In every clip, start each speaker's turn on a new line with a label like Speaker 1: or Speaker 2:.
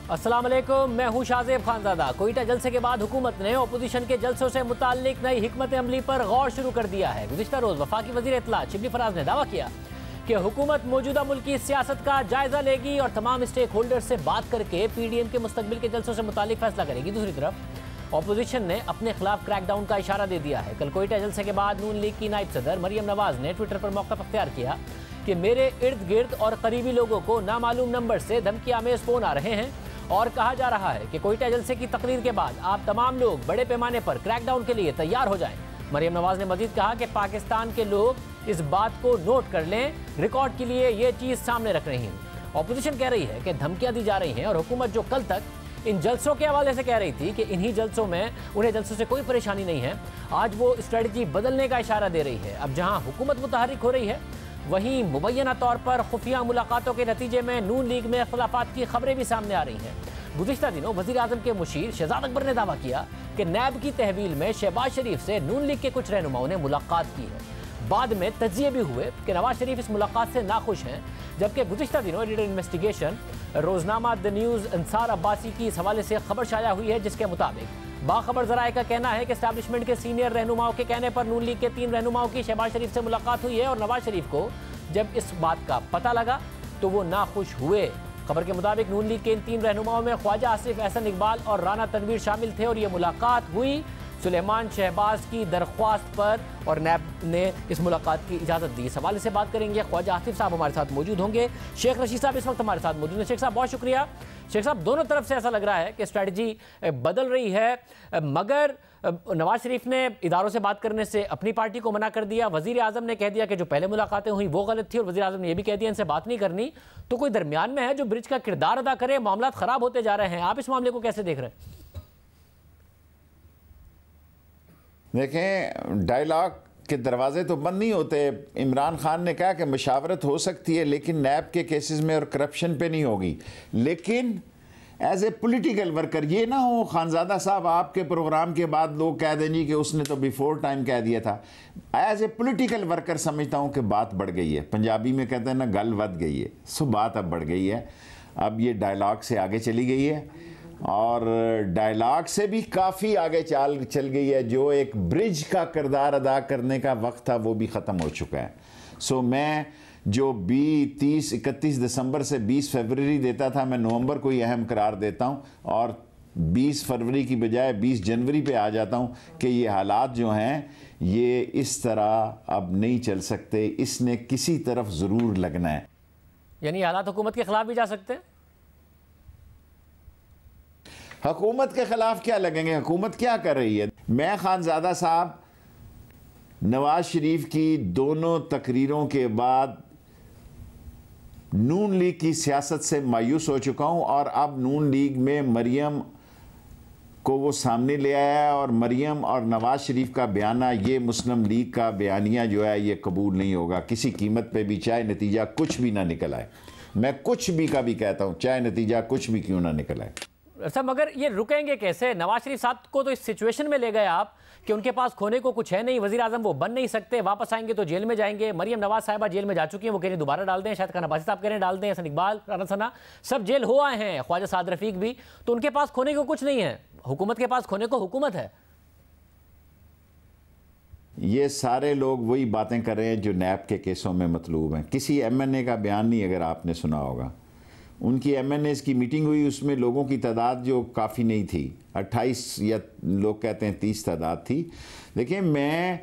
Speaker 1: अस्सलाम वालेकुम, मैं हूं शाहजेब खानजादा। कोयटा जलसे के बाद हुकूमत ने अपोजिशन के जलसों से मुताल्लिक नई हिकमत अमली पर गौर शुरू कर दिया है। गुज़िश्ता रोज़ वफाकी वज़ीर इत्तलात शिबली फराज ने दावा किया कि हुकूमत मौजूदा मुल्क की सियासत का जायजा लेगी और तमाम स्टेक होल्डर से बात करके PDM के मुस्तकबिल के जलसों से मुताल्लिक फैसला करेगी। दूसरी तरफ अपोजिशन ने अपने खिलाफ क्रैकडाउन का इशारा दे दिया है। कल कोयटा जलसे के बाद नून लीग की नायब सदर मरियम नवाज ने ट्विटर पर मौक़िफ़ अख्तियार किया कि मेरे इर्द गिर्द और करीबी लोगों को नामालूम नंबर से धमकी आमेज फ़ोन आ रहे हैं और कहा जा रहा है कि कोयटा जलसे की तकरीर के बाद आप तमाम लोग बड़े पैमाने पर क्रैकडाउन के लिए तैयार हो जाएं। मरियम नवाज ने मजीद कहा कि पाकिस्तान के लोग इस बात को नोट कर लें, रिकॉर्ड के लिए ये चीज़ सामने रख रही हैं। ऑपोजिशन कह रही है कि धमकियां दी जा रही हैं और हुकूमत जो कल तक इन जलसों के हवाले से कह रही थी कि इन्हीं जलसों में उन्हें जलसों से कोई परेशानी नहीं है, आज वो स्ट्रेटजी बदलने का इशारा दे रही है। अब जहाँ हुकूमत मुतहर्रिक हो रही है, वहीं मुबैना तौर पर खुफिया मुलाकातों के नतीजे में नून लीग में इख्तिलाफात की खबरें भी सामने आ रही हैं। गुज़िश्ता दिनों वज़ीर आज़म के मुशीर शहजाद अकबर ने दावा किया कि नैब की तहवील में शहबाज शरीफ से नून लीग के कुछ रहनुमाओं ने मुलाकात की है। बाद में तज्जिए भी हुए कि नवाज शरीफ इस मुलाकात से नाखुश हैं, जबकि गुज़िश्ता दिनों एडिटर इन्वेस्टिगेशन रोजनामा द न्यूज़ अंसार अब्बासी की इस हवाले से खबर शाया हुई है, जिसके मुताबिक बाखबर ज़राए का कहना है कि एस्टैब्लिशमेंट के सीनियर रहनुमाओं के कहने पर नून लीग के 3 रहनुमाओं की शहबाज शरीफ से मुलाकात हुई है और नवाज शरीफ को जब इस बात का पता लगा तो वो नाखुश हुए। खबर के मुताबिक नून लीग के इन 3 रहनुमाओं में ख्वाजा आसिफ एहसन इकबाल और राना तनवीर शामिल थे और ये मुलाकात हुई सुलेमान शहबाज की दरख्वास्त पर और नैब ने इस मुलाकात की इजाज़त दी। इस हवाले से बात करेंगे, ख्वाजा आसिफ साहब हमारे साथ मौजूद होंगे, शेख रशीद साहब इस वक्त हमारे साथ मौजूद हैं। शेख साहब बहुत शुक्रिया। शेख साहब, दोनों तरफ से ऐसा लग रहा है कि स्ट्रैटेजी बदल रही है, मगर नवाज शरीफ ने इदारों से बात करने से अपनी पार्टी को मना कर दिया, वज़ीर आज़म ने कह दिया कि जो पहले मुलाकातें हुई वो गलत थी और वज़ीर आज़म ने यह भी कह दिया इनसे बात नहीं करनी। तो कोई दरमियान में है जो ब्रिज का किरदार अदा करे, मामला ख़राब होते जा रहे हैं। आप इस मामले को कैसे देख रहे हैं?
Speaker 2: देखें, डायलॉग के दरवाजे तो बंद नहीं होते। इमरान खान ने कहा कि मशावरत हो सकती है लेकिन नैब के केसेस में और करप्शन पे नहीं होगी। लेकिन एज ए पॉलिटिकल वर्कर ये ना हो खानजादा साहब आपके प्रोग्राम के बाद लोग कह दें जी कि उसने तो बिफोर टाइम कह दिया था। एज ए पॉलिटिकल वर्कर समझता हूँ कि बात बढ़ गई है। पंजाबी में कहते हैं ना, गल वध गई है। सो बात अब बढ़ गई है, अब ये डायलॉग से आगे चली गई है और डायलॉग से भी काफ़ी आगे चल गई है। जो एक ब्रिज का किरदार अदा करने का वक्त था वो भी ख़त्म हो चुका है। सो मैं जो 30-31 दिसंबर से 20 फरवरी देता था, मैं नवंबर को ही अहम करार देता हूँ और 20 फरवरी की बजाय 20 जनवरी पे आ जाता हूँ कि ये हालात जो हैं ये इस तरह अब नहीं चल सकते, इसने किसी तरफ ज़रूर लगना है।
Speaker 1: यानी हालात हुकूमत के खिलाफ भी जा सकते हैं?
Speaker 2: हुकूमत के खिलाफ क्या लगेंगे? हुकूमत क्या कर रही है? मैं खानजादा साहब नवाज शरीफ की दोनों तकरीरों के बाद नून लीग की सियासत से मायूस हो चुका हूं और अब नून लीग में मरियम को वो सामने ले आया और मरियम और नवाज शरीफ का बयाना, ये मुस्लिम लीग का बयानिया जो है ये कबूल नहीं होगा किसी कीमत पे भी, चाहे नतीजा कुछ भी ना निकल आए। मैं कुछ भी का भी कहता हूं, चाहे नतीजा कुछ भी क्यों ना निकल आए।
Speaker 1: अच्छा, मगर ये रुकेंगे कैसे? नवाज शरीफ साहब को तो इस सिचुएशन में ले गए आप कि उनके पास खोने को कुछ है नहीं, वज़ीर आज़म वो बन नहीं सकते, वापस आएंगे तो जेल में जाएंगे। मरियम नवाज साहिबा जेल में जा चुकी हैं, वो कह रही दोबारा डाल दें, शायद खान अब्बासी साहब कह रहे हैं डाल दें, हसन इकबाल, राना सना सब जेल हो आए हैं, ख्वाजा साद रफीक भी। तो उनके पास खोने को कुछ नहीं है, हुकूमत के पास खोने को हुकूमत है।
Speaker 2: ये सारे लोग वही बातें कर रहे हैं जो नैब के केसों में मतलूब हैं। किसी MNA का बयान नहीं, अगर आपने सुना होगा, उनकी MNAs की मीटिंग हुई, उसमें लोगों की तादाद जो काफ़ी नहीं थी, 28 या लोग कहते हैं 30 तादाद थी। देखिए, मैं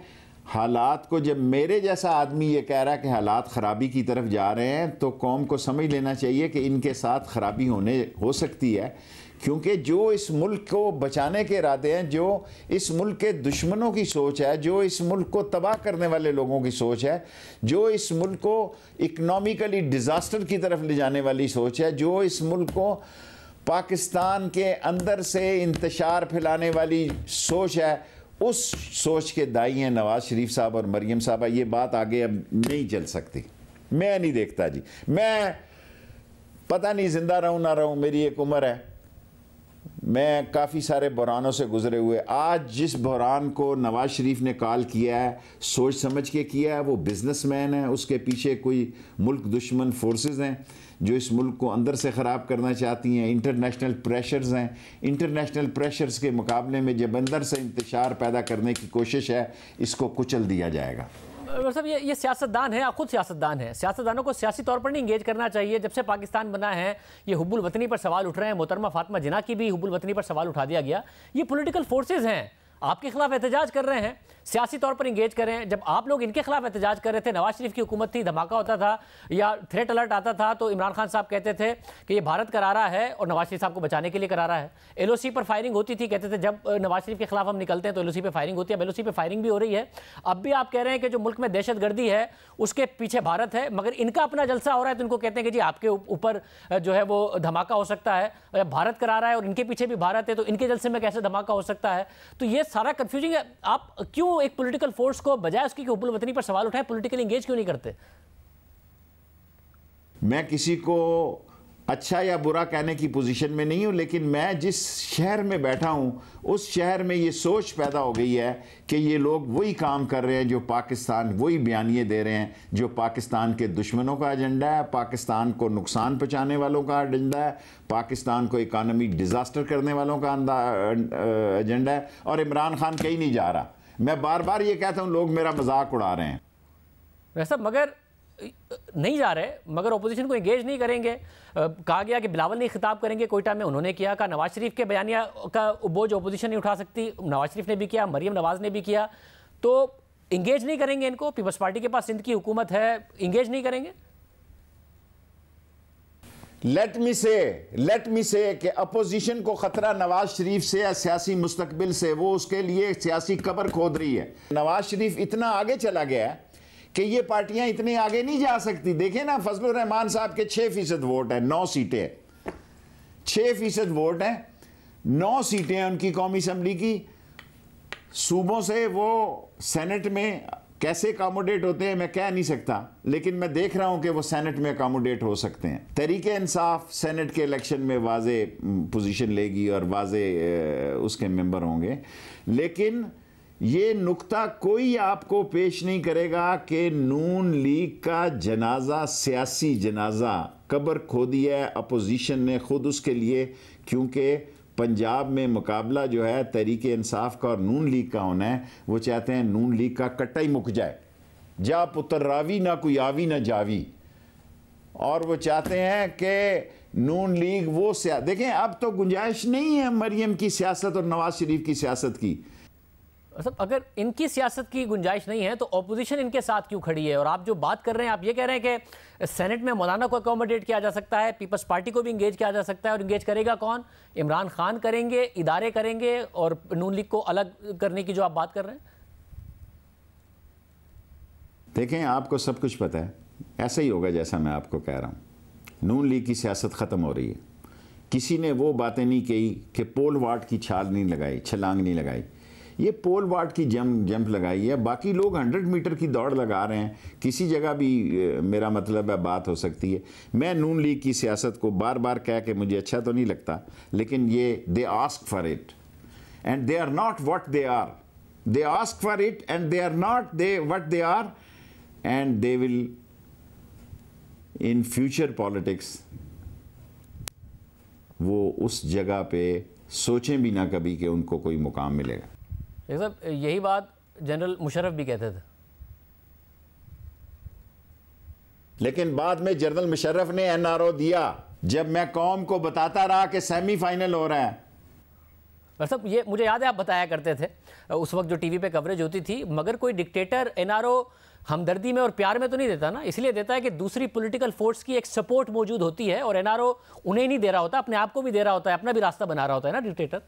Speaker 2: हालात को, जब मेरे जैसा आदमी ये कह रहा है कि हालात ख़राबी की तरफ जा रहे हैं, तो कौम को समझ लेना चाहिए कि इनके साथ ख़राबी हो सकती है, क्योंकि जो इस मुल्क को बचाने के इरादे हैं, जो इस मुल्क के दुश्मनों की सोच है, जो इस मुल्क को तबाह करने वाले लोगों की सोच है, जो इस मुल्क को इकनॉमिकली डिज़ास्टर की तरफ ले जाने वाली सोच है, जो इस मुल्क को पाकिस्तान के अंदर से इंतशार फैलाने वाली सोच है, उस सोच के दाई हैं नवाज शरीफ साहब और मरियम साहबा। ये बात आगे अब नहीं चल सकती। मैं नहीं देखता जी, मैं पता नहीं जिंदा रहूं ना रहूं, मेरी एक उम्र है, मैं काफ़ी सारे बहरानों से गुजरे हुए, आज जिस बहरान को नवाज शरीफ ने कॉल किया है सोच समझ के किया है, वो बिजनेसमैन है, उसके पीछे कोई मुल्क दुश्मन फोर्सेस हैं जो इस मुल्क को अंदर से ख़राब करना चाहती हैं, इंटरनेशनल प्रेशर्स हैं। इंटरनेशनल प्रेशर्स के मुकाबले में जब अंदर से इंतशार पैदा करने की कोशिश है, इसको कुचल दिया जाएगा।
Speaker 1: मतलब ये सियासतदान है, आप खुद सियासतदान हैं, सियासतदानों को सियासी तौर पर नहीं इंगेज करना चाहिए। जब से पाकिस्तान बना है ये हुब्बुल वतनी पर सवाल उठ रहे हैं, मोहतरमा फातिमा जिन्ना की भी हुब्बुल वतनी पर सवाल उठा दिया गया। ये पॉलिटिकल फोर्सेज हैं, आपके खिलाफ एहतजाज कर रहे हैं, सियासी तौर पर इंगेज करें। जब आप लोग इनके खिलाफ एहतजाज कर रहे थे, नवाज शरीफ की हुकूमत थी, धमाका होता था या थ्रेट अलर्ट आता था तो इमरान खान साहब कहते थे कि ये भारत करा रहा है और नवाज शरीफ साहब को बचाने के लिए करा रहा है। एलओसी पर फायरिंग होती थी, कहते थे जब नवाज शरीफ के खिलाफ हम निकलते हैं तो एलओसी पर फायरिंग होती है। अब एलओसी पर फायरिंग भी हो रही है। अब भी आप कह रहे हैं कि जो मुल्क में दहशतगर्दी है उसके पीछे भारत है, मगर इनका अपना जलसा हो रहा है तो इनको कहते हैं कि जी आपके ऊपर जो है वो धमाका हो सकता है। भारत करा रहा है और इनके पीछे भी भारत है तो इनके जलसे में कैसे धमाका हो सकता है। तो ये सारा कंफ्यूजिंग है। आप क्यों एक पॉलिटिकल फोर्स को बजाय उसकी हुब्बुल वतनी पर सवाल उठाए पॉलिटिकली इंगेज क्यों नहीं करते?
Speaker 2: मैं किसी को अच्छा या बुरा कहने की पोजीशन में नहीं हूं, लेकिन मैं जिस शहर में बैठा हूं उस शहर में ये सोच पैदा हो गई है कि ये लोग वही काम कर रहे हैं जो पाकिस्तान, वही बयानिए दे रहे हैं जो पाकिस्तान के दुश्मनों का एजेंडा है, पाकिस्तान को नुकसान पहुंचाने वालों का एजेंडा है, पाकिस्तान को इकानमी डिजास्टर करने वालों का एजेंडा है। और इमरान खान कहीं नहीं जा रहा। मैं बार बार ये कहता हूं, लोग मेरा मजाक उड़ा रहे हैं
Speaker 1: वैसा, मगर नहीं जा रहे, मगर ओपोजिशन को एंगेज नहीं करेंगे। कहा गया कि बिलावल नहीं खिताब करेंगे, कोयटा में उन्होंने किया। कहा नवाज शरीफ के बयानिया का बोझ ओपोजिशन नहीं उठा सकती, नवाज शरीफ ने भी किया, मरियम नवाज ने भी किया। तो इंगेज नहीं करेंगे इनको? पीपल्स पार्टी के पास सिंध की हुकूमत है, इंगेज नहीं करेंगे?
Speaker 2: लेट मी से कि अपोजिशन को खतरा नवाज शरीफ से या सियासी मुस्तकबिल से, वो उसके लिए सियासी कब्र खोद रही है। नवाज शरीफ इतना आगे चला गया है कि ये पार्टियां इतनी आगे नहीं जा सकती। देखें ना, फजलुर रहमान साहब के 6% वोट है, 9 सीटें, 6% वोट है, 9 सीटें हैं उनकी कौमी असम्बली की। सूबों से वो सेनेट में कैसे अकोमोडेट होते हैं मैं कह नहीं सकता, लेकिन मैं देख रहा हूं कि वो सेनेट में अकोमोडेट हो सकते हैं। तहरीके इंसाफ सेनेट के इलेक्शन में वाजे पोजीशन लेगी और वाजे उसके मेंबर होंगे, लेकिन ये नुक्ता कोई आपको पेश नहीं करेगा कि नून लीग का जनाजा, सियासी जनाजा कब्र खो दिया है अपोजिशन ने खुद उसके लिए, क्योंकि पंजाब में मुकाबला जो है तहरीक इंसाफ का और नून लीग का होना है। वो चाहते हैं नून लीग का कट्टा ही मुक जाए, जा पुत्र रावी ना कोई आवी ना जावी। और वो चाहते हैं कि नून लीग वो देखें, अब तो गुंजाइश नहीं है मरियम की सियासत और नवाज शरीफ की सियासत की।
Speaker 1: मतलब अगर इनकी सियासत की गुंजाइश नहीं है तो ऑपोजिशन इनके साथ क्यों खड़ी है? और आप जो बात कर रहे हैं, आप ये कह रहे हैं कि सेनेट में मौलाना को अकोमोडेट किया जा सकता है, पीपल्स पार्टी को भी इंगेज किया जा सकता है। और इंगेज करेगा कौन? इमरान खान करेंगे, इदारे करेंगे, और नून लीग को अलग करने की जो आप बात कर रहे हैं।
Speaker 2: देखें, आपको सब कुछ पता है, ऐसा ही होगा जैसा मैं आपको कह रहा हूँ। नून लीग की सियासत ख़त्म हो रही है। किसी ने वो बातें नहीं कही कि पोल वाट की छाल नहीं लगाई, छलांग नहीं लगाई। ये पोल वाट की जंप लगाई है। बाकी लोग 100 मीटर की दौड़ लगा रहे हैं, किसी जगह भी मेरा मतलब है बात हो सकती है। मैं नून लीग की सियासत को बार बार कह के मुझे अच्छा तो नहीं लगता, लेकिन ये they ask for it and they are not what they are. They ask for it and they are not they what they are, and they will in future politics वो उस जगह पे सोचें भी ना कभी कि उनको कोई मुकाम मिलेगा।
Speaker 1: साहब, यही बात जनरल मुशर्रफ भी कहते थे,
Speaker 2: लेकिन बाद में जनरल मुशर्रफ ने एनआरओ दिया जब मैं कौम को बताता रहा कि सेमीफाइनल हो रहा है।
Speaker 1: सब ये मुझे याद है आप बताया करते थे उस वक्त जो टीवी पे कवरेज होती थी, मगर कोई डिक्टेटर एनआरओ हमदर्दी में और प्यार में तो नहीं देता ना, इसलिए देता है कि दूसरी पॉलिटिकल फोर्स की एक सपोर्ट मौजूद होती है, और एनआरओ उन्हें नहीं दे रहा होता, अपने आप को भी दे रहा होता है, अपना भी रास्ता बना रहा होता है ना डिक्टेटर।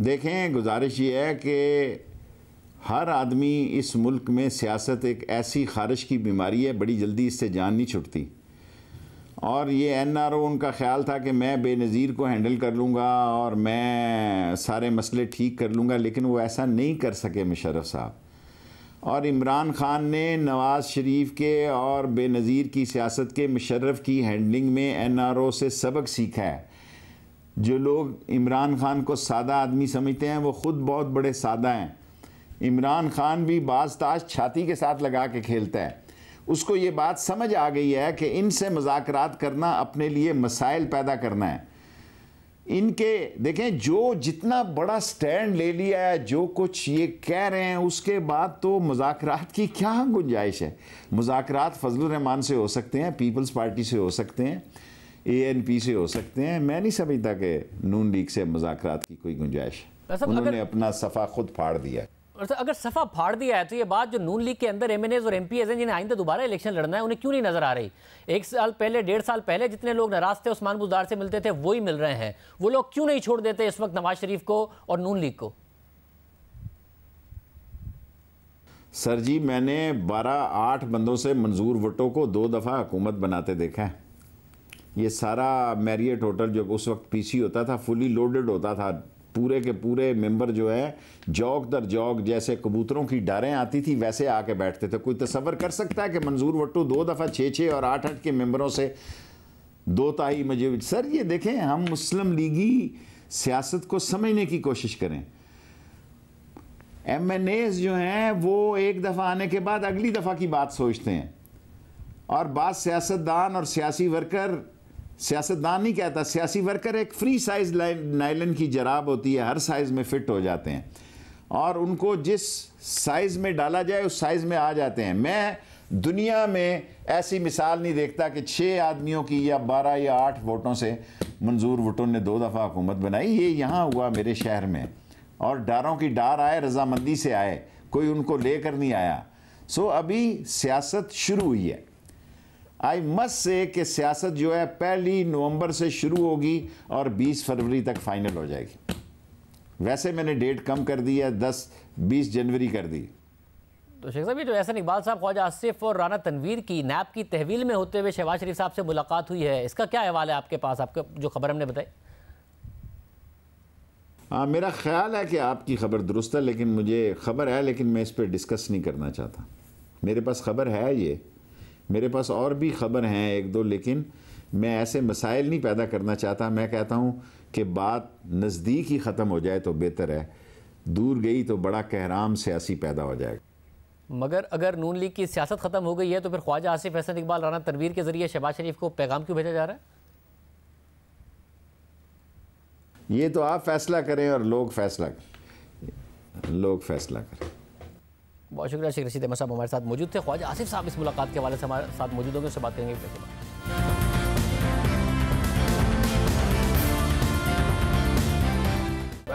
Speaker 2: देखें, गुजारिश ये है कि हर आदमी इस मुल्क में, सियासत एक ऐसी खारिश की बीमारी है, बड़ी जल्दी इससे जान नहीं छुटती। और ये एनआरओ उनका ख्याल था कि मैं बेनज़ीर को हैंडल कर लूँगा और मैं सारे मसले ठीक कर लूँगा, लेकिन वो ऐसा नहीं कर सके मुशर्रफ साहब। और इमरान खान ने नवाज़ शरीफ के और बेनज़ीर की सियासत के मुशर्रफ की हैंडलिंग में NRO से सबक सीखा है। जो लोग इमरान खान को सादा आदमी समझते हैं वो ख़ुद बहुत बड़े सादा हैं। इमरान खान भी बाज़ ताश छाती के साथ लगा के खेलता है। उसको ये बात समझ आ गई है कि इनसे मुज़ाकरात करना अपने लिए मसाइल पैदा करना है। इनके देखें, जो जितना बड़ा स्टैंड ले लिया है, जो कुछ ये कह रहे हैं, उसके बाद तो मुज़ाकरात की क्या गुंजाइश है। मुज़ाकरात फजलुर रहमान से हो सकते हैं, पीपल्स पार्टी से हो सकते हैं, ANP से हो सकते हैं। मैं नहीं समझता कि नून लीग से मुज़ाकरात की कोई गुंजाइश है। उन्होंने अपना सफ़ा खुद फाड़ दिया।
Speaker 1: अगर सफ़ा फाड़ दिया है तो ये बात जो नून लीग के अंदर MNAs और MPs हैं जिन्हें आइंदा दोबारा इलेक्शन लड़ना है, उन्हें क्यों नहीं नजर आ रही? 1 साल पहले, 1.5 साल पहले जितने लोग नाराज थे उस्मान बुज़दार से मिलते थे, वही मिल रहे हैं। वो लोग क्यों नहीं छोड़ देते इस वक्त नवाज शरीफ को और नून लीग को?
Speaker 2: सर जी, मैंने 12-8 बंदों से मंजूर भुट्टो को 2 दफ़ा हुकूमत बनाते देखा है। ये सारा मैरियट होटल जो उस वक्त PC होता था, फुली लोडेड होता था। पूरे के पूरे मेंबर जो है जौक दर जौक, जैसे कबूतरों की डारें आती थी वैसे आके बैठते थे। कोई तसव्वुर कर सकता है कि मंजूर भुट्टो 2 दफ़ा 6-6 और 8-8 के मेंबरों से 2 ताई मुझे। सर ये देखें, हम मुस्लिम लीगी सियासत को समझने की कोशिश करें। MNAs जो हैं वो एक दफ़ा आने के बाद अगली दफ़ा की बात सोचते हैं, और बात सियासतदान और सियासी वर्कर, सियासतदान नहीं कहता, सियासी वर्कर एक फ्री साइज नायलन की जराब होती है, हर साइज़ में फ़िट हो जाते हैं और उनको जिस साइज़ में डाला जाए उस साइज़ में आ जाते हैं। मैं दुनिया में ऐसी मिसाल नहीं देखता कि 6 आदमियों की या 12 या 8 वोटों से मंजूर भुट्टो ने 2 दफ़ा हुकूमत बनाई। ये यहाँ हुआ मेरे शहर में, और डारों की डार आए, रजामंदी से आए, कोई उनको लेकर नहीं आया। सो अभी सियासत शुरू हुई है। आई मस्ट से कि सियासत जो है 1 नवंबर से शुरू होगी और 20 फरवरी तक फाइनल हो जाएगी। वैसे मैंने डेट कम कर दी है, 20 जनवरी कर दी।
Speaker 1: तो शेख साहब, ये जो एहसन इकबाल साहब, ख्वाजा आसिफ और राना तनवीर की नैब की तहवील में होते हुए शहबाज शरीफ साहब से मुलाकात हुई है, इसका क्या अहवाल है आपके पास, आपको जो खबर हमने बताई?
Speaker 2: हाँ, मेरा ख्याल है कि आपकी खबर दुरुस्त है, लेकिन मुझे खबर है, लेकिन मैं इस पर डिस्कस नहीं करना चाहता। मेरे पास खबर है, ये मेरे पास और भी खबर हैं 1-2, लेकिन मैं ऐसे मसाइल नहीं पैदा करना चाहता। मैं कहता हूँ कि बात नज़दीक ही ख़त्म हो जाए तो बेहतर है, दूर गई तो बड़ा कहराम सियासी पैदा हो जाएगा।
Speaker 1: मगर अगर नून लीग की सियासत ख़त्म हो गई है तो फिर ख्वाजा आसिफ, एहसन इकबाल, राना तनवीर के ज़रिए शहबाज शरीफ को पैगाम क्यों भेजा जा रहा है?
Speaker 2: ये तो आप फैसला करें और लोग फैसला करें।
Speaker 1: बहुत शुक्रिया। शेख रशीद अहमद साहब हमारे साथ मौजूद थे। ख्वाजा आसिफ साहब इस मुलाकात के हवाले से हमारे साथ मौजूद होंगे, उससे बात करेंगे।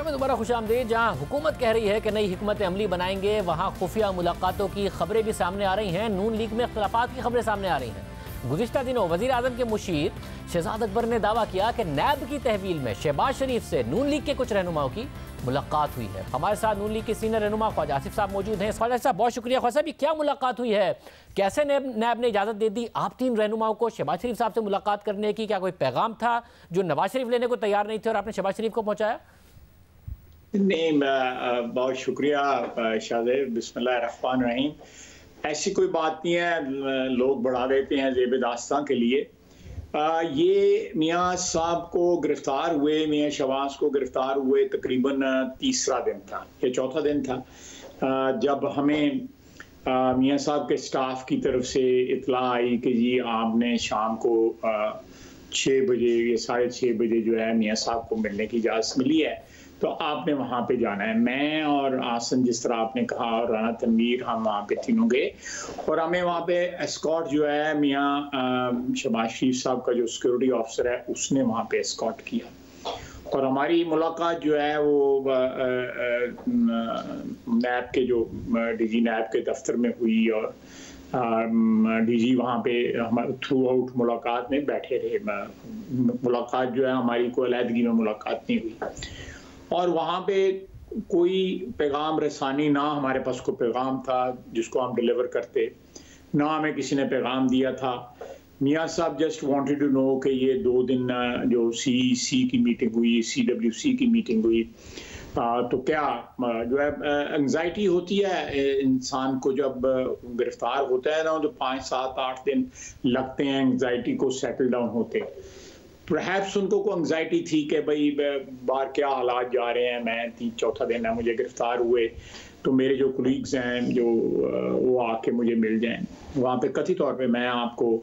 Speaker 1: दोबारा खुशामदीद। जहां हुकूमत कह रही है कि नई हिकमत अमली बनाएंगे, वहां खुफिया मुलाकातों की खबरें भी सामने आ रही हैं। नून लीग में इख्तिलाफात की खबरें सामने आ रही हैं। गुज़िश्ता दिनों वज़ीर आज़म के मुशीर शहजाद अकबर ने दावा किया कि नैब की तहवील में शहबाज शरीफ से नून लीग के कुछ रहनुमाओं की मुलाकात हुई है। हमारे साथ नून लीग के सीनियर रहनुमा ख्वाजा आसिफ साहब मौजूद हैं। ख्वाजा साहब, बहुत शुक्रिया। ख्वाजा साहब, क्या मुलाकात हुई है, कैसे नैब ने इजाज़त दे दी आप 3 रहनुमाओं को शहबाज शरीफ साहब से मुलाकात करने की? क्या कोई पैगाम था जो नवाज शरीफ लेने को तैयार नहीं थे और आपने शहबाज शरीफ को पहुँचाया?
Speaker 3: नहीं, बहुत शुक्रिया शाहजेब। बिस्मिल्लाहिर्रहमानिर्रहीम। ऐसी कोई बात नहीं है, लोग बढ़ा देते हैं ज़ेब दास्तां के लिए। ये मियाँ साहब को गिरफ्तार हुए, मियाँ शहबाज को गिरफ्तार हुए तकरीबन 3रा दिन था या 4था दिन था, जब हमें मियाँ साहब के स्टाफ की तरफ से इत्तला आई कि जी आपने शाम को 6 बजे या 6:30 बजे जो है मियाँ साहब को मिलने की इजाज़त मिली है, तो आपने वहाँ पे जाना है। मैं और आसन, जिस तरह आपने कहा, और राना तनवीर, हम वहाँ पे तीनों गए और हमें वहाँ पे एस्कॉर्ट जो है मियाँ शहबाज शरीफ साहब का जो सिक्योरिटी ऑफिसर है उसने वहाँ पे एस्कॉर्ट किया। और हमारी मुलाकात जो है वो नैब के जो DG नैब के दफ्तर में हुई और DG वहाँ पे हमारे थ्रू आउट मुलाकात में बैठे रहे। मुलाकात जो है हमारी कोई अलहदगी में मुलाकात नहीं हुई और वहाँ पे कोई पैगाम रसानी, ना हमारे पास कोई पैगाम था जिसको हम डिलीवर करते, ना हमें किसी ने पैगाम दिया था मियाँ साहब जस्ट वांटेड टू नो कि ये 2 दिन जो CEC की मीटिंग हुई, CWC की मीटिंग हुई, तो क्या जो है एंजाइटी होती है इंसान को जब गिरफ्तार होता है ना, तो 5, 7, 8 दिन लगते हैं एंजाइटी को सेटल डाउन होते। परहैप्स उनको को एंजाइटी थी कि भाई बाहर क्या हालात जा रहे हैं, मैं 3-4 दिन है मुझे गिरफ्तार हुए, तो मेरे जो कोलीग्स हैं जो वो आके मुझे मिल जाएं। वहाँ पे कथित तौर पे मैं आपको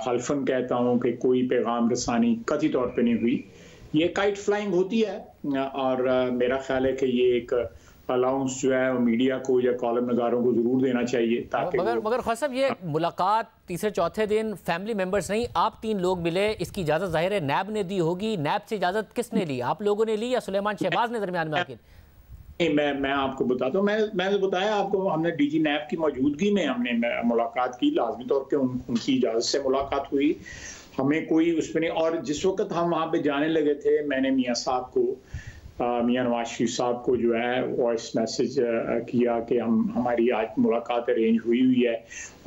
Speaker 3: हल्फन कहता हूँ कि कोई पैगाम रसानी कथित तौर पे नहीं हुई। ये काइट फ्लाइंग होती है, और मेरा ख्याल है कि ये एक अलाउंस जो है मीडिया को या कॉलम नगारों को जरूर देना चाहिए, ताकि
Speaker 1: मगर ख्वाजा साहब, ये मुलाकात तीसरे-चौथे दिन फैमिली मेंबर्स नहीं, आप 3 लोग मिले, इसकी इजाज़त जाहिर है नैब ने दी होगी। नैब से इजाज़त किसने ली, आप लोगों ने ली या सुलेमान शहबाज ने दरमियान में आके?
Speaker 3: मैं आपको बताता हूँ, मैंने बताया आपको, हमने DG नैब की मौजूदगी में हमने मुलाकात की, लाजमी तौर पे उनकी इजाज़त से मुलाकात हुई, हमें कोई उसमें नहीं। और जिस वक्त हम वहाँ पे जाने लगे थे, मैंने मियाँ साहब को, मियाँ नवाज शरीफ साहब को जो है वॉइस मैसेज किया कि हमारी आज मुलाकात अरेंज हुई है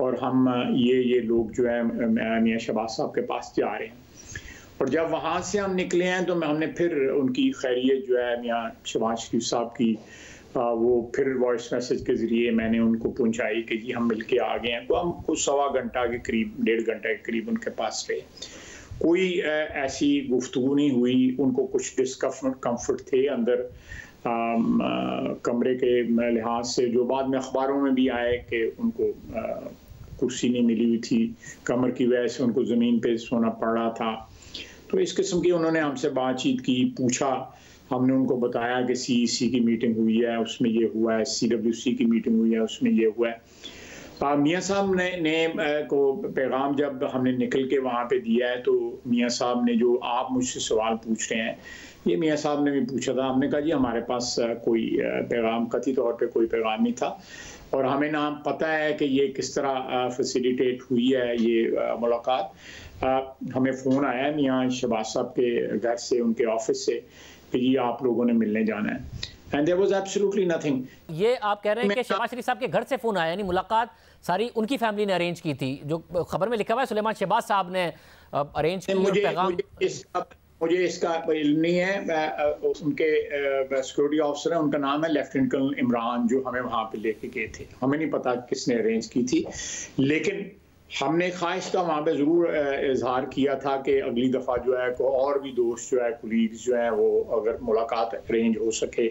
Speaker 3: और हम ये लोग जो है मियाँ शहबाज साहब के पास जा रहे हैं। और जब वहाँ से हम निकले हैं तो हमने फिर उनकी खैरियत जो है मियाँ शहबाज शरीफ साहब की वो फिर वॉइस मैसेज के ज़रिए मैंने उनको पहुँचाई कि जी हम मिल के आ गए हैं। तो हम कुछ 1.25 घंटा के करीब, 1.5 घंटे के करीब उनके पास रहे। कोई ऐसी गुफ्तगू नहीं हुई, उनको कुछ डिस्कम्फर्ट थे अंदर कमरे के लिहाज से, जो बाद में अखबारों में भी आए कि उनको कुर्सी नहीं मिली हुई थी, कमर की वजह से उनको ज़मीन पे सोना पड़ रहा था। तो इस किस्म की उन्होंने हमसे बातचीत की, पूछा, हमने उनको बताया कि CEC की मीटिंग हुई है, उसमें ये हुआ है, CWC की मीटिंग हुई है, उसमें ये हुआ है। मियाँ साहब ने को पैगाम जब हमने निकल के वहाँ पे दिया है, तो मियाँ साहब ने जो आप मुझसे सवाल पूछ रहे हैं, ये मियाँ साहब ने भी पूछा था। हमने कहा जी हमारे पास कोई पैगाम, कथित तौर पे कोई पैगाम नहीं था, और हमें ना पता है कि ये किस तरह फैसिलिटेट हुई है ये मुलाकात। हमें फ़ोन आया मियाँ शहबाज साहब के घर से, उनके ऑफिस से, कि जी आप लोगों ने मिलने जाना है। And there was absolutely nothing.
Speaker 1: ये आप कह रहे हैं कि शहबाज शरीफ साहब के घर से फोन आया, यानी मुलाकात सारी उनकी फैमिली ने अरेंज की थी? जो खबर में लिखा हुआ है सुलेमान शहबाज साहब ने अरेंज की।
Speaker 3: मुझे इसका इल्म नहीं है। उनके सिक्योरिटी ऑफिसर है, उनका नाम है लेफ्टिनेंट कर्नल इमरान, जो हमें वहाँ पे लेके गए थे। हमें नहीं पता किसने अरेंज की थी, लेकिन हमने ख्वाहिश का वहाँ पे ज़रूर इजहार किया था कि अगली दफ़ा जो है को और भी दोस्त जो है, कुलीग्स जो हैं, वो अगर मुलाकात अरेंज हो सके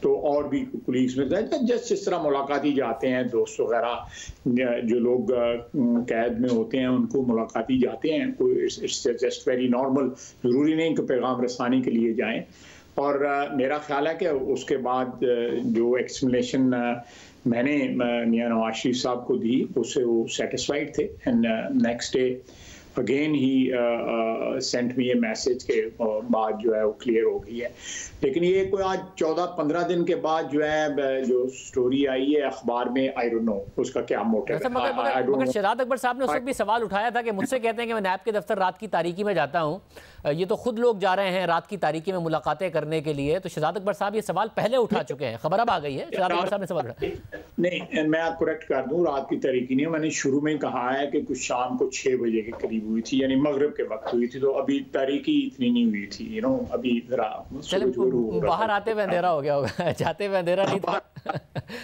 Speaker 3: तो और भी कुलीग्स में जिस तरह मुलाकाती जाते हैं दोस्त वगैरह, जो लोग कैद में होते हैं उनको मुलाकाती जाते हैं, कोई इट्स जस्ट वेरी नॉर्मल, ज़रूरी नहीं कि पैगाम रसानी के लिए जाएँ। और मेरा ख्याल है कि उसके बाद जो एक्सप्लेनेशन मैंने मियाँ नवाज शरीफ साहब को दी, उससे वो सेटिस्फाइड थे। And next day again he sent me A message के बाद जो है वो क्लियर हो गई है। लेकिन ये कोई आज 14-15 दिन के बाद जो है जो स्टोरी आई है अखबार में, आई डोंट नो उसका क्या मोटिव है।
Speaker 1: मगर शहजाद अकबर साहब ने उस वक्त भी सवाल उठाया था कि मुझसे कहते हैं कि मैं नैब के दफ्तर रात की तारीकी में जाता हूँ, ये तो खुद लोग जा रहे हैं रात की तारीकी में मुलाकातें करने के लिए। तो शहजाद अकबर साहब ये सवाल पहले उठा चुके हैं, खबर अब आ गई है, शहजाद अकबर साहब ने सवाल उठाया।
Speaker 3: नहीं, मैं आप करेक्ट कर दूं, रात की तारीकी नहीं, मैंने शुरू में कहा है कि कुछ शाम को 6 बजे के करीब हुई थी, यानी मगरिब के वक्त हुई थी। तो अभी तारीकी इतनी नहीं हुई थी, यू नो, अभी
Speaker 1: बाहर आते हुए अंधेरा हो गया होगा, जाते हुए अंधेरा नहीं था,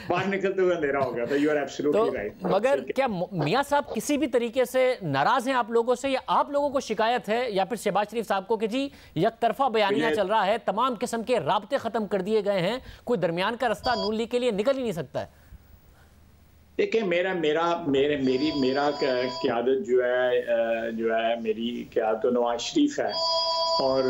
Speaker 3: बाहर निकलते हुए अंधेरा हो गया था। You are absolutely right.
Speaker 1: मगर क्या मियाँ साहब किसी भी तरीके से नाराज हैं आप लोगों से, या आप लोगों को शिकायत है, या फिर शहबाज शरीफ साहब को कि जी एक तरफा बयानिया चल रहा है, तमाम किस्म के राब्ते खत्म कर दिए गए हैं, कोई दरमियान का रास्ता नून लीग के लिए निकल ही नहीं सकता है?
Speaker 3: देखिए, मेरा क़यादत जो है मेरी क़यादत तो नवाज शरीफ है, और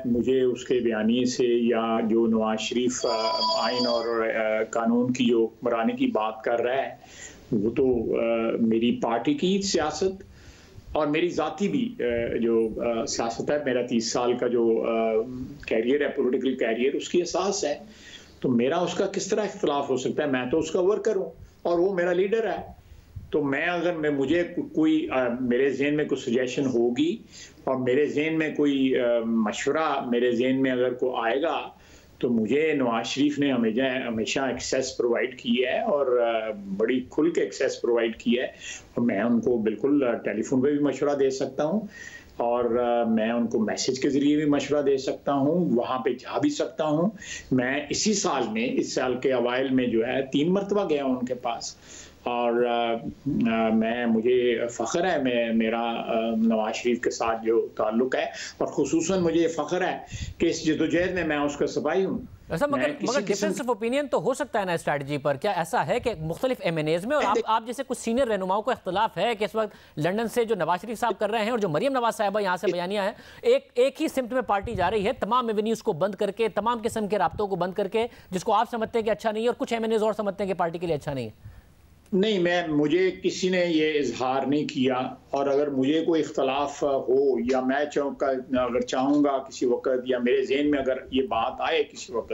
Speaker 3: मुझे उसके बयानी से या जो नवाज शरीफ आइन और कानून की जो मराने की बात कर रहा है, वो तो मेरी पार्टी की सियासत और मेरी ज़ाती भी जो सियासत है, मेरा 30 साल का जो कैरियर है, पॉलिटिकल कैरियर, उसकी एहसास है। तो मेरा उसका किस तरह इख्तिलाफ हो सकता है? मैं तो उसका वर्कर हूँ और वो मेरा लीडर है। तो मुझे कोई मेरे जहन में कोई सजेशन होगी और मेरे जहन में कोई मशवरा मेरे जहन में अगर कोई आएगा, तो मुझे नवाज शरीफ ने हमेशा एक्सेस प्रोवाइड की है और बड़ी खुल के एक्सेस प्रोवाइड की है, और मैं उनको बिल्कुल टेलीफोन पे भी मशवरा दे सकता हूँ और मैं उनको मैसेज के ज़रिए भी मशवरा दे सकता हूँ, वहाँ पे जा भी सकता हूँ। मैं इस साल के अवाइल में जो है 3 मरतबा गया हूँ उनके पास, और मुझे फ़ख्र है मेरा नवाज शरीफ के साथ जो ताल्लुक़ है, और ख़ुसूसन मुझे फ़ख्र है कि इस जदोजहद में मैं उसका सिपाही हूँ।
Speaker 1: ऐसा मगर डिफरेंस ऑफ ओपिनियन तो हो सकता है ना स्ट्रैटेजी पर। क्या ऐसा है कि मुख्तलिफ एमएनएज में, और आप जैसे कुछ सीनियर रहनुमाओं को इख्तलाफ है कि इस वक्त लंदन से जो नवाज शरीफ साहब कर रहे हैं और जो मरियम नवाज साहिबा यहाँ से बयानिया है, एक ही सिम्ट में पार्टी जा रही है, तमाम एवेन्यूज को बंद करके, तमाम किस्म के राब्तों को बंद करके, जिसको आप समझते हैं कि अच्छा नहीं है और कुछ एमएनएज और समझते हैं कि पार्टी के लिए अच्छा नहीं है?
Speaker 3: नहीं, मुझे किसी ने ये इजहार नहीं किया, और अगर मुझे कोई इख्तलाफ हो या मैं अगर चाहूँगा किसी वक्त, या मेरे जहन में अगर ये बात आए किसी वक्त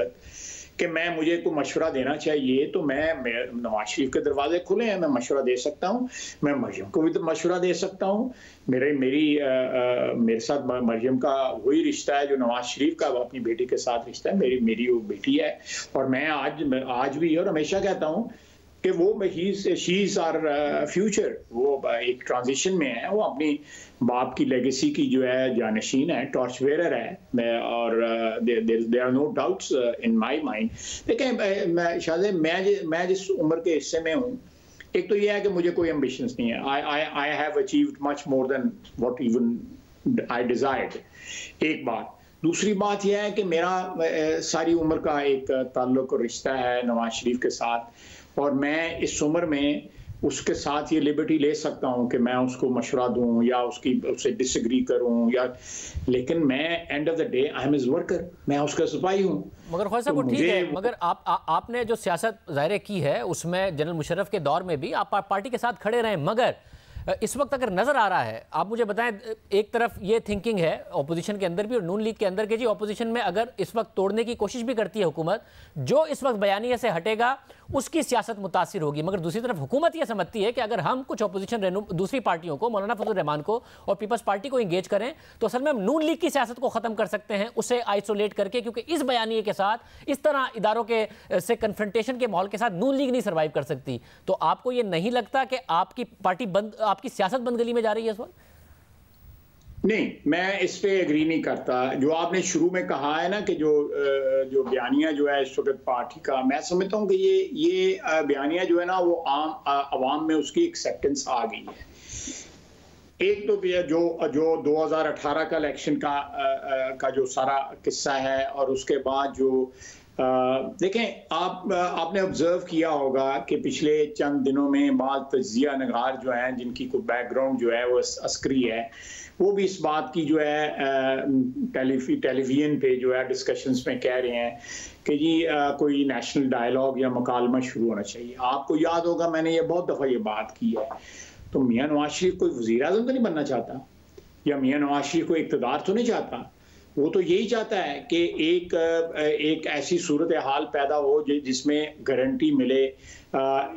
Speaker 3: कि मुझे कोई मशवरा देना चाहिए, तो मैं नवाज शरीफ के दरवाजे खुले हैं, मैं मशवरा दे सकता हूँ। मैं मरियम को भी तो मशवरा दे सकता हूँ। मेरे साथ मरियम का वही रिश्ता है जो नवाज शरीफ का अपनी बेटी के साथ रिश्ता है। मेरी वो बेटी है, और मैं आज भी और हमेशा कहता हूँ कि वो शी इज आवर फ्यूचर। वो एक ट्रांजिशन में है, वो अपनी बाप की लेगेसी की जो है जानशीन है, टॉर्च बेयरर है, और there are no doubts in my mind. देखें शायद मैं जिस उम्र के हिस्से में हूँ, एक तो ये है कि मुझे कोई एम्बिशंस नहीं है। I have achieved much more than what even I desired, एक बात। दूसरी बात यह है कि मेरा सारी उम्र का एक ताल्लुक और रिश्ता है नवाज शरीफ के साथ, और मैं इस उम्र में उसके साथ ये लिबर्टी ले सकता हूँ कि मैं उसको मशवरा दूँ या उससे डिसएग्री करूँ, या लेकिन मैं end of the day I am his worker, मैं उसका सिपाही हूँ।
Speaker 1: मगर ख्वाजा साहब, ठीक है, मगर आपने जो सियासत ज़ाहिर की है उसमें जनरल मुशर्रफ के दौर में भी आप पार्टी के साथ खड़े रहे, मगर इस वक्त अगर नजर आ रहा है, आप मुझे बताएं, एक तरफ ये थिंकिंग है ऑपोजिशन के अंदर भी और नून लीग के अंदर के जी, ऑपोजिशन में अगर इस वक्त तोड़ने की कोशिश भी करती है हुकूमत, जो इस वक्त बयानिया से हटेगा उसकी सियासत मुतासिर होगी, मगर दूसरी तरफ हुकूमत ये समझती है कि अगर हम कुछ ऑपोजिशन दूसरी पार्टियों को, मौलाना फजल रहमान को और पीपल्स पार्टी को इंगेज करें, तो असल में हम नून लीग की सियासत को खत्म कर सकते हैं, उसे आइसोलेट करके, क्योंकि इस बयानिए के साथ, इस तरह इदारों के से कन्फ्रंटेशन के माहौल के साथ नून लीग नहीं सर्वाइव कर सकती। तो आपको ये नहीं लगता कि आपकी पार्टी आपकी सियासत बंद गली में जा रही है इस वक्त?
Speaker 3: नहीं, मैं इस पे एग्री नहीं करता। जो आपने शुरू में कहा है ना कि जो बयानिया जो है इस वक्त पार्टी का, मैं समझता हूँ कि ये बयानिया जो है ना वो आवाम में उसकी एक्सेप्टेंस आ गई है। एक तो जो 2018 का इलेक्शन का जो सारा किस्सा है, और उसके बाद जो देखें आपने ऑब्जर्व किया होगा कि पिछले चंद दिनों में बाद तजिया नगार जो हैं, जिनकी कोई बैकग्राउंड जो है वो अस्करी है, वो भी इस बात की जो है टेलीविजन पे जो है डिस्कशंस में कह रहे हैं कि जी कोई नेशनल डायलॉग या मुकालमा शुरू होना चाहिए। आपको याद होगा मैंने ये बहुत दफ़ा ये बात की है। तो मियां नवाज शरीफ कोई वज़ीर आज़म तो नहीं बनना चाहता, या मियां नवाज शरीफ कोई इक़्तिदार तो नहीं चाहता। वो तो यही चाहता है कि एक ऐसी सूरत हाल पैदा हो जिसमें गारंटी मिले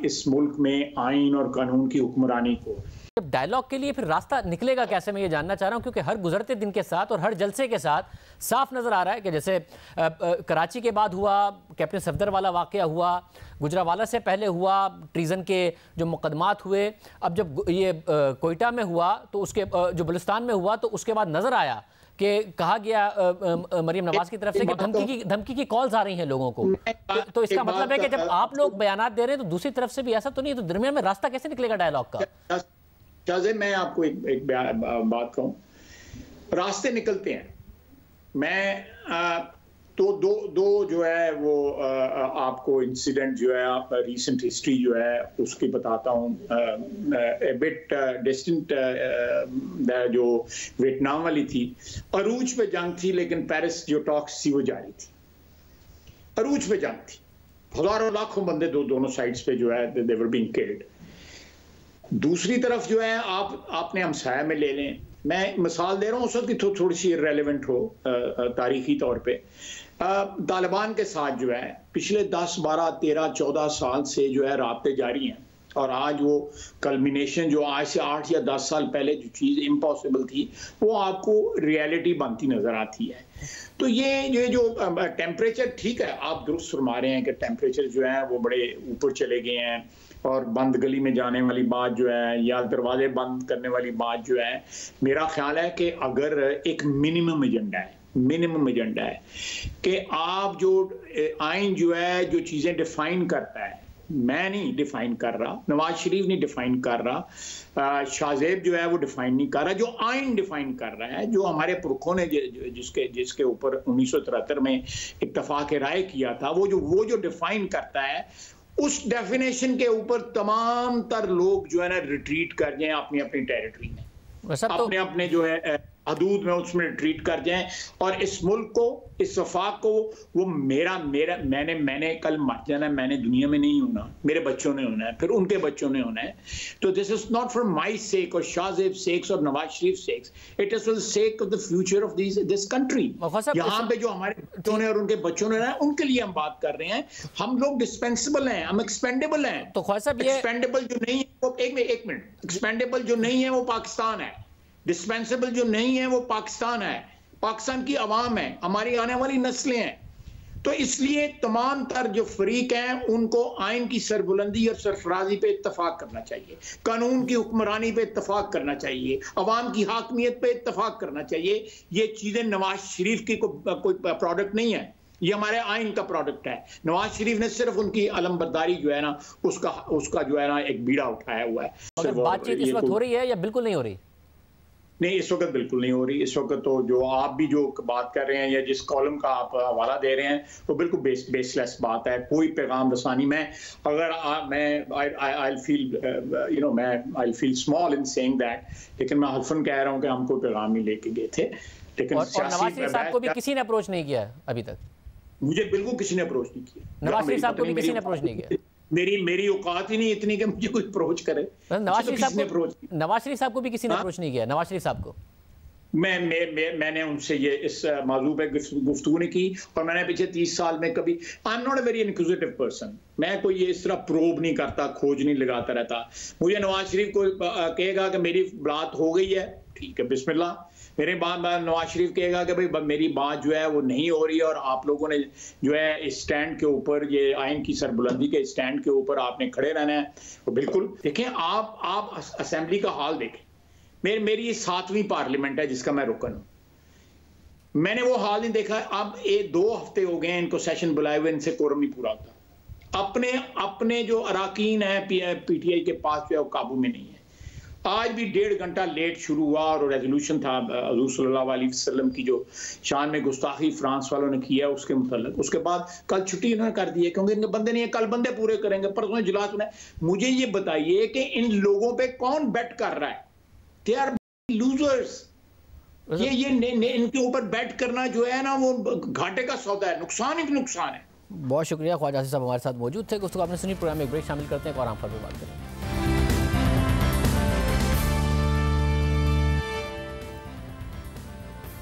Speaker 3: इस मुल्क में आइन और कानून की हुक्मरानी को।
Speaker 1: जब डायलॉग के लिए फिर रास्ता निकलेगा कैसे, मैं ये जानना चाह रहा हूँ, क्योंकि हर गुजरते दिन के साथ और हर जलसे के साथ साफ नज़र आ रहा है कि जैसे कराची के बाद हुआ, कैप्टन सफदर वाला वाक़या हुआ, गुजरावाला से पहले हुआ, ट्रीज़न के जो मुकदमात हुए, अब जब ये कोयटा में हुआ तो उसके जो बलुस्तान में हुआ तो उसके बाद नज़र आया कि कहा गया मरियम नवाज की तरफ से कि धमकी की कॉल्स आ रही हैं लोगों को। तो इसका मतलब है कि जब आप लोग बयानात दे रहे हैं तो दूसरी तरफ से भी ऐसा तो नहीं है, तो दरमियान में रास्ता कैसे निकलेगा डायलॉग का?
Speaker 3: शाहज़ेब, मैं आपको एक बात कहूँ, रास्ते निकलते हैं। मैं तो दो जो है वो आपको इंसिडेंट जो है, आप रीसेंट हिस्ट्री जो है उसकी बताता हूँ। बिट डिस्टेंट जो वियतनाम वाली थी, अरूज पे जंग थी, लेकिन पेरिस जो टॉक्स थी वो जारी थी। अरूज पे जंग थी, हजारों लाखों बंदे दोनों साइड्स पे जो है दे वर बीइंग किल्ड। दूसरी तरफ जो है आपने हमसाया में ले लें, मैं मिसाल दे रहा हूँ उसकी थोड़ी सी इररेलेवेंट हो तारीखी तौर पे, तालिबान के साथ जो है पिछले 10, 12, 13, 14 साल से जो है राब्ते जारी हैं, और आज वो कल्मिनेशन जो आज से 8 या 10 साल पहले जो चीज़ इम्पॉसिबल थी वो आपको रियलिटी बनती नज़र आती है। तो ये जो टेम्परेचर, ठीक है आप दुरुस्त फरमा रहे हैं कि टेम्परेचर जो है वो बड़े ऊपर चले गए हैं और बंद गली में जाने वाली बात जो है या दरवाजे बंद करने वाली बात जो है, मेरा ख्याल है कि अगर एक मिनिमम एजेंडा है कि आप जो आइन जो है जो चीज़ें डिफाइन करता है, मैं नहीं डिफाइन कर रहा, नवाज शरीफ नहीं डिफाइन कर रहा, शाहजेब जो है वो डिफाइन नहीं कर रहा, जो आइन डिफाइन कर रहा है, जो हमारे पुरखों ने जिसके ऊपर 1973 में इत्तफाक राय किया था, वो जो डिफाइन करता है, उस डेफिनेशन के ऊपर तमाम तर लोग जो है ना रिट्रीट कर जाएं अपनी अपनी टेरिटरी में, अपने जो है हदूद में उसमें रिट्रीट कर जाएं और इस मुल्क को, इस वफाक को, वो मैंने कल मर जाना, मैंने दुनिया में नहीं होना, मेरे बच्चों ने होना है, फिर उनके बच्चों ने होना है। तो this is not for my sake और शाहजेब सेक्स और Nawaz Sharif sakes, it is for the sake of the future of this country. यहाँ पे जो हमारे बच्चों ने और उनके बच्चों ने, उनके लिए हम बात कर रहे हैं। हम लोग डिस्पेंसिबल हैं, हम एक्सपेंडेबल हैं।
Speaker 1: तो
Speaker 3: एक्सपेंडेबल जो नहीं है वो, एक मिनट, एक्सपेंडेबल जो नहीं है वो पाकिस्तान है, डिस्पेंसेबल जो नहीं है वो पाकिस्तान है, पाकिस्तान की आवाम है, हमारी आने वाली नस्लें हैं। तो इसलिए तमाम तर जो फरीक हैं उनको आइन की सरबुलंदी और सरफराजी पे इत्तफाक करना चाहिए, कानून की हुक्मरानी पे इत्तफाक करना चाहिए, अवाम की हाकमियत पे इत्तफाक करना चाहिए। ये चीज़ें नवाज शरीफ की कोई प्रोडक्ट नहीं है, ये हमारे आइन का प्रोडक्ट है। नवाज शरीफ ने सिर्फ उनकी अलमबरदारी जो है ना उसका जो है ना एक बीड़ा उठाया हुआ है।
Speaker 1: बातचीत इस वक्त हो रही है या बिल्कुल नहीं हो रही?
Speaker 3: नहीं, इस वक्त बिल्कुल नहीं हो रही। इस वक्त तो जो आप भी जो बात कर रहे हैं या जिस कॉलम का आप हवाला दे रहे हैं वो बिल्कुल बेसलेस बात है। कोई पैगाम रसानी में अगर I feel small in saying that, लेकिन मैं हल्फन कह रहा हूं कि हम कोई पैगाम नहीं लेके गए थे। लेकिन
Speaker 1: और नवाज शरीफ साहब को भी किसी ने अप्रोच नहीं किया अभी तक?
Speaker 3: मुझे बिल्कुल किसी ने अप्रोच नहीं किया।
Speaker 1: नवाज शरीफ साहब को भी किसी ने अप्रोच नहीं किया?
Speaker 3: मेरी औकात ही नहीं इतनी कि मुझे कोई अप्रोच करे।
Speaker 1: नवाज शरीफ साहब को भी किसी ने अप्रोच नहीं किया? नवाज शरीफ साहब को
Speaker 3: मैंने उनसे ये इस मौजू पे गुफ्तगू नहीं की और मैंने पिछले 30 साल में कभी, I am not a very inquisitive person, मैं कोई ये इस तरह प्रोब नहीं करता, खोज नहीं लगाता रहता। मुझे नवाज शरीफ को कहेगा कि मेरी बात हो गई है, ठीक है बिस्मिल्लाह। मेरे बाद नवाज शरीफ कहेगा कि भाई मेरी बात जो है वो नहीं हो रही और आप लोगों ने जो है इस स्टैंड के ऊपर, ये आइन की सरबुलंदी के स्टैंड के ऊपर आपने खड़े रहना है। तो बिल्कुल देखें, आप असेंबली का हाल देखें। मेरी ये 7वीं पार्लियामेंट है जिसका मैं रुकन हूं। मैंने वो हाल नहीं देखा। अब 2 हफ्ते हो गए इनको सेशन बुलाए हुए, इनसे कोरम नहीं पूरा होता। अपने जो अराकीन है पीटीआई के पास जो है वो काबू में नहीं है। आज भी 1.5 घंटा लेट शुरू हुआ और रेजोल्यूशन था हुजूर सल्लल्लाहु अलैहि वसल्लम की जो शान में गुस्ताखी फ्रांस वालों ने किया उसके मुतल्लिक। उसके बाद कल छुट्टी इन्होंने कर दी है क्योंकि इनके बंदे नहीं है, कल बंदे पूरे करेंगे, परसों इजलास में। मुझे ये बताइए कि इन लोगों पे कौन बेट कर रहा है? They are losers. ये इनके ऊपर बेट करना जो है ना वो घाटे का सौदा है, नुकसान ही नुकसान है।
Speaker 1: बहुत शुक्रिया। ख्वाजा आसिफ साहब हमारे साथ मौजूद थे। गुफ्तगू आपने सुनी। प्रोग्राम में एक ब्रेक शामिल करते हैं और आराम पर बात करें।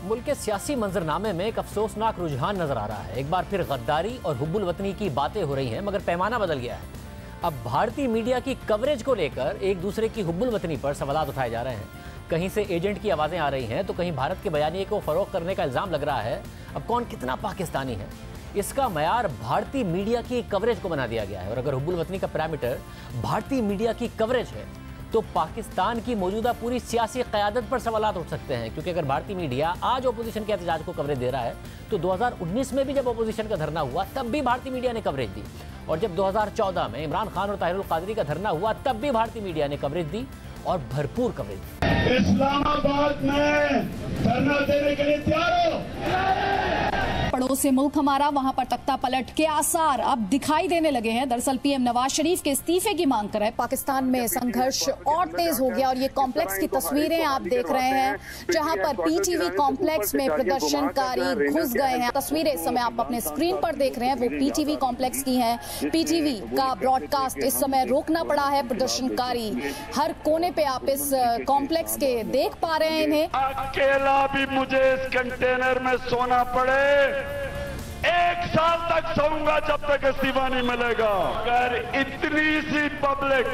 Speaker 1: मुल्क के सियासी मंजरनामे में एक अफसोसनाक रुझान नजर आ रहा है। एक बार फिर गद्दारी और हुब्बुल वतनी की बातें हो रही हैं, मगर पैमाना बदल गया है। अब भारतीय मीडिया की कवरेज को लेकर एक दूसरे की हुब्बुल वतनी पर सवालात उठाए जा रहे हैं। कहीं से एजेंट की आवाज़ें आ रही हैं तो कहीं भारत के बयानिए को फरोग करने का इल्ज़ाम लग रहा है। अब कौन कितना पाकिस्तानी है, इसका मयार भारतीय मीडिया की कवरेज को बना दिया गया है। और अगर हुब्बुल वतनी का पैरामीटर भारतीय मीडिया की कवरेज है तो पाकिस्तान की मौजूदा पूरी सियासी क़यादत पर सवालात उठ सकते हैं। क्योंकि अगर भारतीय मीडिया आज अपोजिशन के एहतजाज को कवरेज दे रहा है तो 2019 में भी जब अपोजिशन का धरना हुआ तब भी भारतीय मीडिया ने कवरेज दी, और जब 2014 में इमरान खान और ताहिरुल कादरी का धरना हुआ तब भी भारतीय मीडिया ने कवरेज दी, और भरपूर कवरेज दी।
Speaker 4: इस्लामाबाद में धरना देने के लिए तैयार हो।
Speaker 5: पड़ोसी मुल्क हमारा, वहां पर तख्ता पलट के आसार अब दिखाई देने लगे हैं। दरअसल पीएम नवाज शरीफ के इस्तीफे की मांग कर रहे हैं। पाकिस्तान में संघर्ष और तेज हो गया और ये कॉम्प्लेक्स की तस्वीरें आप देख रहे हैं जहां पर पीटीवी कॉम्प्लेक्स में प्रदर्शनकारी घुस गए हैं। तस्वीरें इस समय आप अपने स्क्रीन पर देख रहे हैं वो पीटीवी कॉम्प्लेक्स की हैं। पीटीवी का ब्रॉडकास्ट इस समय रोकना पड़ा है। प्रदर्शनकारी हर कोने पे आप इस कॉम्प्लेक्स के देख पा रहे हैं इन्हें।
Speaker 4: अकेला भी मुझे इस कंटेनर में सोना पड़े 1 साल तक सोऊंगा जब तक इस्तीफा नहीं मिलेगा। अगर इतनी सी पब्लिक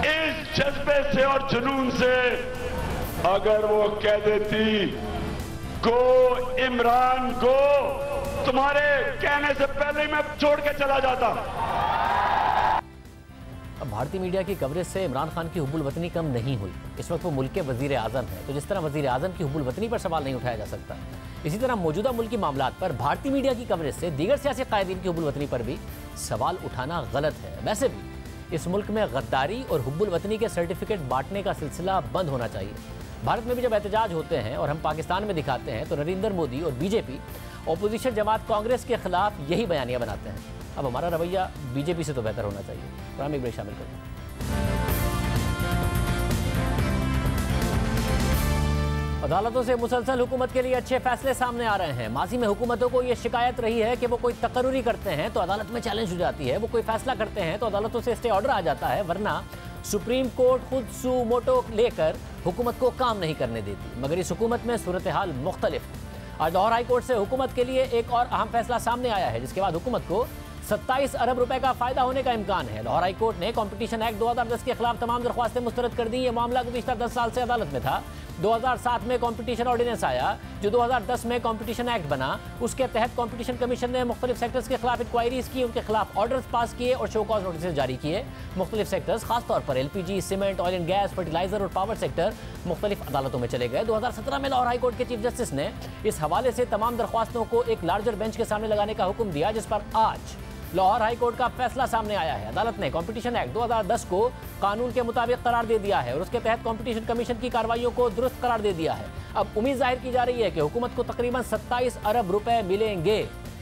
Speaker 4: इस जज्बे से और जुनून से अगर वो कह देती गो इमरान गो, तुम्हारे कहने से पहले ही मैं छोड़ के चला जाता।
Speaker 1: अब भारतीय मीडिया की कवरेज से इमरान खान की हुब्बुल वतनी कम नहीं हुई। इस वक्त वो मुल्क के वजीर आजम है, तो जिस तरह वजीर आजम की हुब्बुल वतनी पर सवाल नहीं उठाया जा सकता, इसी तरह मौजूदा मुल्क की मामलात पर भारतीय मीडिया की कवरेज से दीगर सियासी कायदीन की हुब्बुल वतनी पर भी सवाल उठाना गलत है। वैसे भी इस मुल्क में गद्दारी और हुब्बुल वतनी के सर्टिफिकेट बांटने का सिलसिला बंद होना चाहिए। भारत में भी जब एहतजाज होते हैं और हम पाकिस्तान में दिखाते हैं तो नरेंद्र मोदी और बीजेपी अपोजिशन जमात कांग्रेस के खिलाफ यही बयानियां बनाते हैं। अब हमारा रवैया बीजेपी से तो बेहतर होना चाहिए। तो हम एक ब्रेक शामिल करते हैं। अदालतों से मुसलसल हुकूमत के लिए अच्छे फैसले सामने आ रहे हैं। माजी में हुकूमतों को यह शिकायत रही है कि वो कोई तकर्रुरी करते हैं तो अदालत में चैलेंज हो जाती है, वो कोई फैसला करते हैं तो अदालतों से स्टे ऑर्डर आ जाता है, वरना सुप्रीम कोर्ट खुद सू मोटो लेकर हुकूमत को काम नहीं करने देती। मगर इस हुकूमत में सूरत हाल मुख्तलिफ। आज लाहौर हाई कोर्ट से हुकूमत के लिए एक और अहम फैसला सामने आया है, जिसके बाद हुकूमत को 27 अरब रुपए का फायदा होने का इम्कान है। लाहौर हाई कोर्ट ने कॉम्पिटिशन एक्ट 2010 के खिलाफ तमाम दरख्वास्तें मुस्तरद कर दी। ये मामला गुज़िश्ता 10 साल से अदालत में था। 2007 में कॉम्पिटिशन ऑर्डिनेंस आया जो 2010 में कॉम्पिटिशन एक्ट बना। उसके तहत कॉम्पिटिशन कमीशन ने मुख्तलिफ सेक्टर्स के खिलाफ इंक्वायरीज की, उनके खिलाफ ऑर्डर्स पास किए और शो कॉज नोटिस जारी किए। मुख्तलिफ सेक्टर्स खासतौर पर LPG, cement, oil and gas, fertiliser और पावर सेक्टर मुख्तलिफ अदालतों में चले गए। 2017 में लाहौर हाई कोर्ट के चीफ जस्टिस ने इस हवाले से तमाम दरख्वास्तों को एक लार्जर बेंच के सामने लगाने का हुक्म दिया, जिस पर आज लाहौर हाई कोर्ट का फैसला सामने आया है। अदालत ने कॉम्पिटिशन एक्ट 2010 को कानून के मुताबिक करार दे दिया है और उसके तहत कॉम्पिटिशन कमीशन की कार्रवाइयों को दुरुस्त करार दे दिया है। अब उम्मीद जाहिर की जा रही है कि हुकूमत को तकरीबन 27 अरब रुपए मिलेंगे।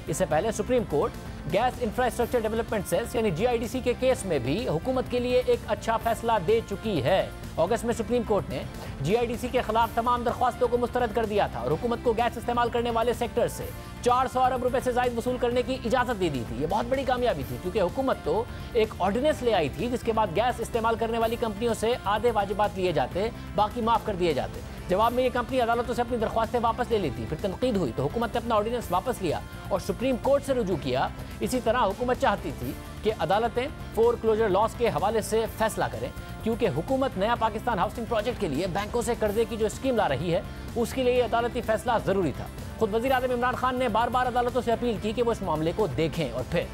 Speaker 1: इससे पहले supreme court gas infrastructure development cells यानी GIDC के केस में भी हुकूमत के लिए एक अच्छा फैसला दे चुकी है। अगस्त में सुप्रीम कोर्ट ने GIDC के खिलाफ तमाम दरख्वास्तों को मुस्तरद कर दिया था और हुकूमत को गैस इस्तेमाल करने वाले सेक्टर से 400 अरब रुपए से ज़ायद वसूल करने की इजाज़त दे दी थी। ये बहुत बड़ी कामयाबी थी, क्योंकि हुकूमत तो एक ऑर्डिनेंस ले आई थी जिसके बाद गैस इस्तेमाल करने वाली कंपनियों से आधे वाजिबात लिए जाते, बाकी माफ़ कर दिए जाते। जवाब में ये कंपनी अदालतों से अपनी दरख्वास्तें वापस ले लेती। फिर तनकीद हुई तो हुकूमत ने अपना ऑर्डिनेंस वापस लिया और सुप्रीम कोर्ट से रुजू किया। इसी तरह हुकूमत चाहती थी कि अदालतें फोरक्लोजर लॉस के हवाले से फैसला करें, क्योंकि हुकूमत नया पाकिस्तान हाउसिंग प्रोजेक्ट के लिए बैंकों से कर्जे की जो स्कीम ला रही है उसके लिए अदालती फैसला ज़रूरी था। खुद वज़ीर आज़म इमरान खान ने बार बार अदालतों से अपील की कि वो इस मामले को देखें और फिर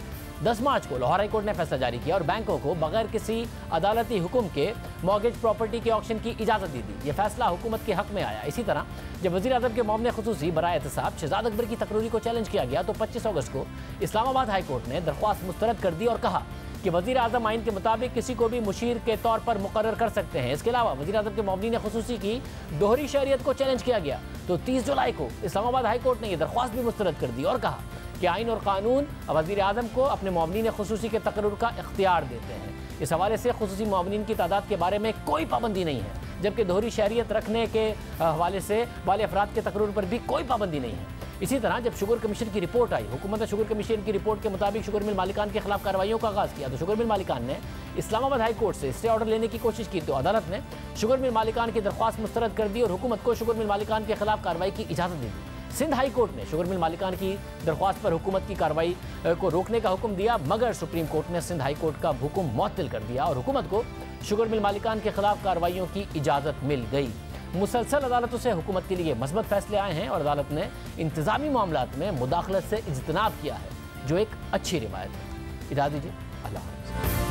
Speaker 1: 10 मार्च को लाहौर हाई कोर्ट ने फैसला जारी किया और बैंकों को बगैर किसी अदालती हुक्म के मॉर्गेज प्रॉपर्टी के ऑक्शन की इजाज़त दे दी। यह फैसला हुकूमत के हक में आया। इसी तरह जब वज़ीर आज़म के मामले खुसूसी बराए एहतसाब शहजाद अकबर की तकरीर को चैलेंज किया गया तो 25 अगस्त को इस्लामाबाद हाई कोर्ट ने दरख्वास्त मुस्तरद कर दी और कहा कि वज़ीर आज़म आइन के मुताबिक किसी को भी मुशीर के तौर पर मुकर्रर कर सकते हैं। इसके अलावा वज़ीर आज़म के मामलीन खुसूसी की दोहरी शरीयत को चैलेंज किया गया तो 30 जुलाई को इस्लामाबाद हाई कोर्ट ने यह दरख्वास्त भी मुस्तरद कर दी और कहा कि आइन और कानून वज़ीर आज़म को अपने मामलीन खुसूसी के तकर्रुर का इख्तियार देते हैं। इस हवाले से खुसूसी मामलीन की तादाद के बारे में कोई पाबंदी नहीं है, जबकि दोहरी शरीयत रखने के हवाले से वाले अफराद के तकर्रुर पर भी कोई पाबंदी नहीं है। इसी तरह जब शुगर कमीशन की रिपोर्ट आई, हुकूमत ने शुगर कमीशन की रिपोर्ट के मुताबिक शुगर मिल मालिकान के खिलाफ कार्रवाइयों का आगाज़ किया तो शुगर मिल मालिकान ने इस्लामाबाद हाई कोर्ट से स्टे ऑर्डर लेने की कोशिश की तो अदालत ने शुगर मिल मालिकान की दरख्वास्त मुस्तरद कर दी और हुकूमत को शुगर मिल मालिकान के खिलाफ कार्रवाई की इजाज़त दी। सिंध हाई कोर्ट ने शुगर मिल मालिकान की दरख्वास्त पर हुकूमत की कार्रवाई को रोकने का हुक्म दिया, मगर सुप्रीम कोर्ट ने सिंध हाई कोर्ट का हुक्म मुअत्तल कर दिया और हुकूमत को शुगर मिल मालिकान के खिलाफ कार्रवाइयों की इजाज़त मिल गई। मुसलसल अदालतों से हुकूमत के लिए मस्बत फैसले आए हैं और अदालत ने इंतजामी मामलात में मुदाखलत से इज्तनाब किया है, जो एक अच्छी रिवायत है। इजाज़त दीजिए, अल्लाह हाफ़िज़।